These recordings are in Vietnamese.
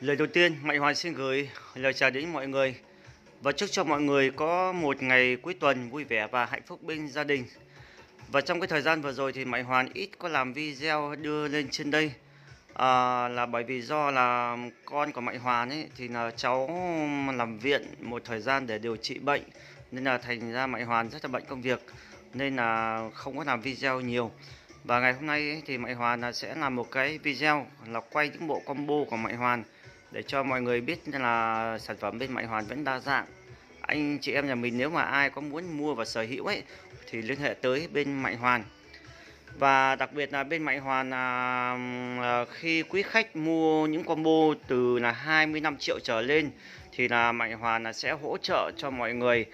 Lời đầu tiên, Mạnh Hoàn xin gửi lời chào đến mọi người và chúc cho mọi người có một ngày cuối tuần vui vẻ và hạnh phúc bên gia đình. Và trong cái thời gian vừa rồi thì Mạnh Hoàn ít có làm video đưa lên trên đây, là bởi vì do là con của Mạnh Hoàn ấy thì là cháu nằm viện một thời gian để điều trị bệnh, nên là thành ra Mạnh Hoàn rất là bận công việc nên là không có làm video nhiều. Và ngày hôm nay ấy, thì Mạnh Hoàn sẽ làm một cái video là quay những bộ combo của Mạnh Hoàn để cho mọi người biết là sản phẩm bên Mạnh Hoàn vẫn đa dạng. Anh chị em nhà mình nếu mà ai có muốn mua và sở hữu ấy thì liên hệ tới bên Mạnh Hoàn. Và đặc biệt là bên Mạnh Hoàn khi quý khách mua những combo từ là 25 triệu trở lên thì là Mạnh Hoàn sẽ hỗ trợ cho mọi người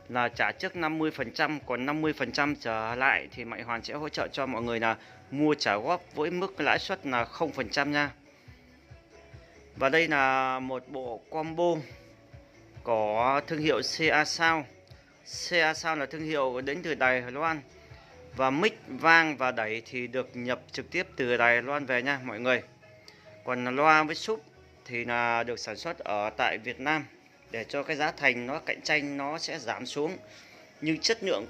là trả trước 50%, còn 50% trở lại thì Mạnh Hoàn sẽ hỗ trợ cho mọi người là mua trả góp với mức lãi suất là 0% nha. Và đây là một bộ combo có thương hiệu CA Sound. CA Sound là thương hiệu đến từ Đài Loan. Và mic, vang và đẩy thì được nhập trực tiếp từ Đài Loan về nha mọi người. Còn loa với súp thì là được sản xuất ở tại Việt Nam để cho cái giá thành nó cạnh tranh nó sẽ giảm xuống. Nhưng chất lượng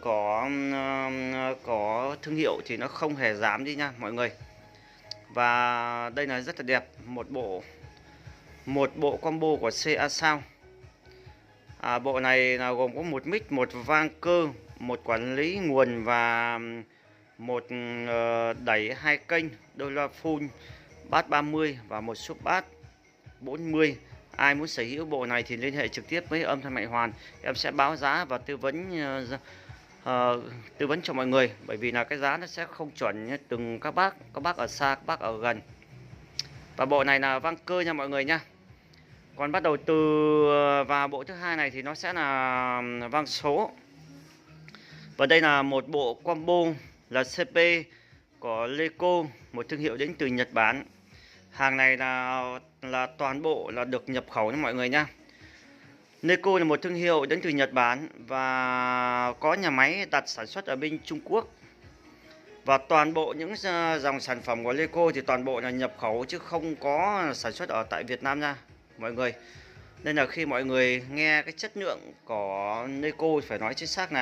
có thương hiệu thì nó không hề giảm đi nha mọi người. Và đây là rất là đẹp, một bộ combo của CA Sound. Bộ này là gồm có một mic, một vang cơ, một quản lý nguồn và một đẩy 2 kênh, đôi loa full, bass 30 và một sub bass 40. Ai muốn sở hữu bộ này thì liên hệ trực tiếp với âm thanh Mạnh Hoàn, em sẽ báo giá và tư vấn cho mọi người, bởi vì là cái giá nó sẽ không chuẩn từng các bác ở xa, các bác ở gần. Và bộ này là vang cơ nha mọi người nha. Còn bắt đầu từ vào bộ thứ hai này thì nó sẽ là vang số. Và đây là một bộ combo là CP của Leco, một thương hiệu đến từ Nhật Bản. Hàng này là toàn bộ là được nhập khẩu nha mọi người nha. Leco là một thương hiệu đến từ Nhật Bản và có nhà máy đặt sản xuất ở bên Trung Quốc. Và toàn bộ những dòng sản phẩm của Leco thì toàn bộ là nhập khẩu chứ không có sản xuất ở tại Việt Nam nha mọi người. Nên là khi mọi người nghe cái chất lượng của Leco phải nói chính xác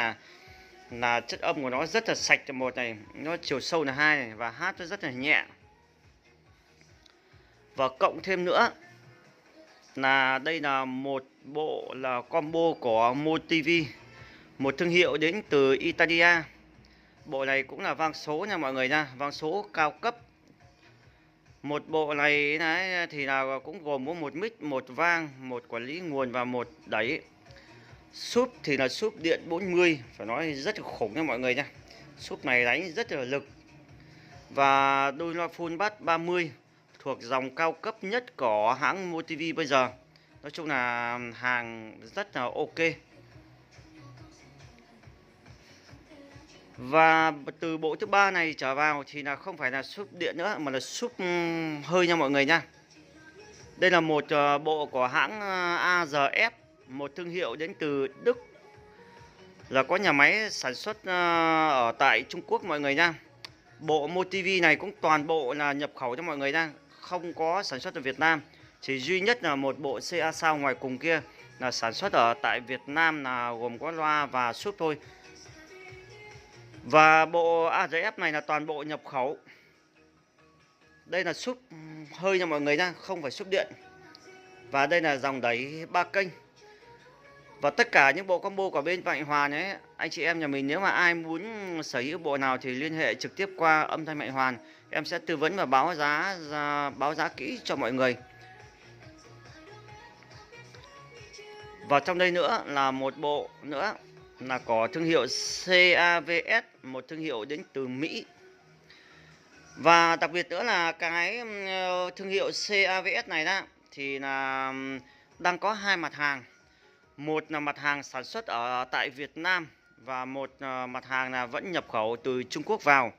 là chất âm của nó rất là sạch là một này, nó chiều sâu là hai này, và hát nó rất là nhẹ. Và cộng thêm nữa là đây là một bộ là combo của Motivi, một thương hiệu đến từ Italia. Bộ này cũng là vang số nha mọi người nha, vang số cao cấp. Một bộ này thì là cũng gồm có một mic, một vang, một quản lý nguồn và một đẩy. Súp thì là súp điện 40, phải nói rất là khủng nha mọi người nha. Súp này đánh rất là lực. Và đôi loa full bass 30 thuộc dòng cao cấp nhất của hãng Motivi bây giờ. Nói chung là hàng rất là ok. Và từ bộ thứ ba này trở vào thì là không phải là súp điện nữa mà là súp hơi nha mọi người nha. Đây là một bộ của hãng AZF, một thương hiệu đến từ Đức, là có nhà máy sản xuất ở tại Trung Quốc mọi người nha. Bộ Motivi này cũng toàn bộ là nhập khẩu cho mọi người nha, không có sản xuất ở Việt Nam. Chỉ duy nhất là một bộ CA Sound ngoài cùng kia là sản xuất ở tại Việt Nam, là gồm có loa và súp thôi. Và bộ AZF này là toàn bộ nhập khẩu. Đây là súp hơi nha mọi người nha, không phải súp điện. Và đây là dòng đẩy 3 kênh. Và tất cả những bộ combo của bên Mạnh Hoàn ấy, anh chị em nhà mình nếu mà ai muốn sở hữu bộ nào thì liên hệ trực tiếp qua âm thanh Mạnh Hoàn, em sẽ tư vấn và báo giá kỹ cho mọi người. Và trong đây nữa là một bộ nữa là có thương hiệu CAVS, một thương hiệu đến từ Mỹ. Và đặc biệt nữa là cái thương hiệu CAVS này đó thì là đang có hai mặt hàng. Một là mặt hàng sản xuất ở tại Việt Nam và một mặt hàng là vẫn nhập khẩu từ Trung Quốc vào.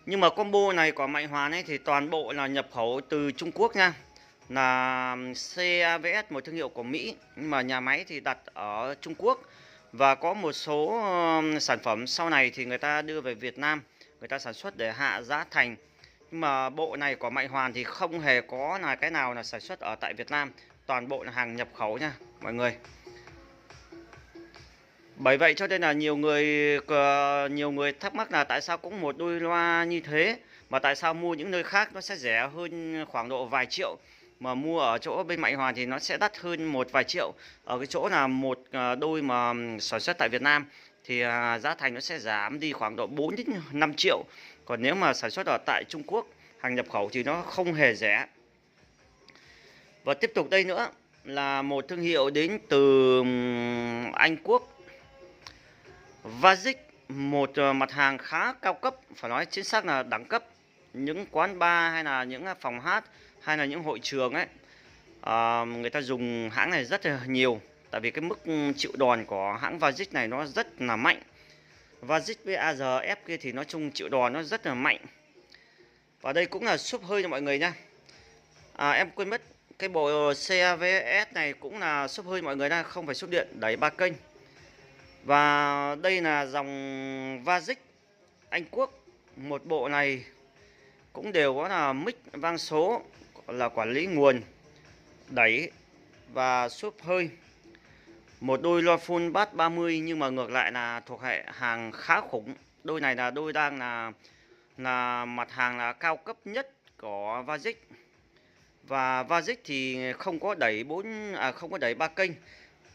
Nhưng mà combo này của Mạnh Hoàn ấy thì toàn bộ là nhập khẩu từ Trung Quốc nha. Là CAVS, một thương hiệu của Mỹ nhưng mà nhà máy thì đặt ở Trung Quốc. Và có một số sản phẩm sau này thì người ta đưa về Việt Nam, người ta sản xuất để hạ giá thành. mà bộ này của Mạnh Hoàn thì không hề có là cái nào là sản xuất ở tại Việt Nam, toàn bộ là hàng nhập khẩu nha mọi người. Bởi vậy cho nên là nhiều người thắc mắc là tại sao cũng một đôi loa như thế mà tại sao mua những nơi khác nó sẽ rẻ hơn khoảng độ vài triệu, mà mua ở chỗ bên Mạnh Hoàn thì nó sẽ đắt hơn một vài triệu. Ở cái chỗ là một đôi mà sản xuất tại Việt Nam thì giá thành nó sẽ giảm đi khoảng độ 4 đến 5 triệu. Còn nếu mà sản xuất ở tại Trung Quốc, hàng nhập khẩu thì nó không hề rẻ. Và tiếp tục đây nữa là một thương hiệu đến từ Anh Quốc, Vasic, một mặt hàng khá cao cấp, phải nói chính xác là đẳng cấp. Những quán bar hay là những phòng hát hay là những hội trường ấy, người ta dùng hãng này rất là nhiều. Tại vì cái mức chịu đòn của hãng Vasic này nó rất là mạnh. Vasic với AGF kia thì nói chung chịu đòn nó rất là mạnh. Và đây cũng là súp hơi cho mọi người nha. Em quên mất cái bộ CAVS này cũng là súp hơi mọi người nha, không phải súp điện, đẩy 3 kênh. Và đây là dòng Vasic Anh Quốc. Một bộ này cũng đều có là mic vang số, là quản lý nguồn, đẩy và súp hơi. Một đôi loa full bass 30 nhưng mà ngược lại là thuộc hệ hàng khá khủng. Đôi này là đôi đang là mặt hàng là cao cấp nhất của Vasic. Và Vasic thì không có đẩy 3 kênh,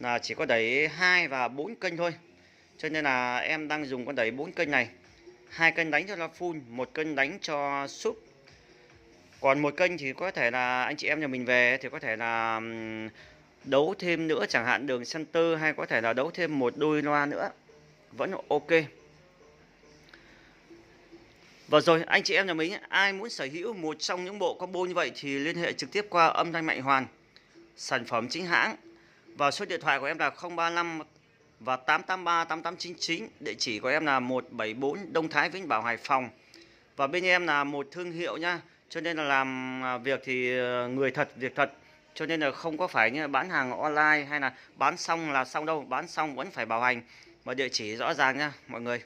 là chỉ có đẩy 2 và 4 kênh thôi. Cho nên là em đang dùng con đẩy 4 kênh này. 2 kênh đánh cho loa full, 1 kênh đánh cho sub. Còn 1 kênh thì có thể là anh chị em nhà mình về thì có thể là đấu thêm nữa, chẳng hạn đường center, hay có thể là đấu thêm một đôi loa nữa, vẫn ok. Và rồi anh chị em nhà mình ai muốn sở hữu một trong những bộ combo như vậy thì liên hệ trực tiếp qua âm thanh Mạnh Hoàn, sản phẩm chính hãng. Và số điện thoại của em là 035 và 883 8899. Địa chỉ của em là 174 Đông Thái, Vĩnh Bảo, Hải Phòng. Và bên em là một thương hiệu nha, cho nên là làm việc thì người thật việc thật, cho nên là không có phải như bán hàng online hay là bán xong là xong đâu, bán xong vẫn phải bảo hành. Và địa chỉ rõ ràng nha mọi người.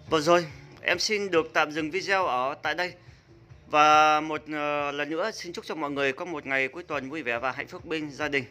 Vừa rồi em xin được tạm dừng video ở tại đây. Và một lần nữa xin chúc cho mọi người có một ngày cuối tuần vui vẻ và hạnh phúc bên gia đình.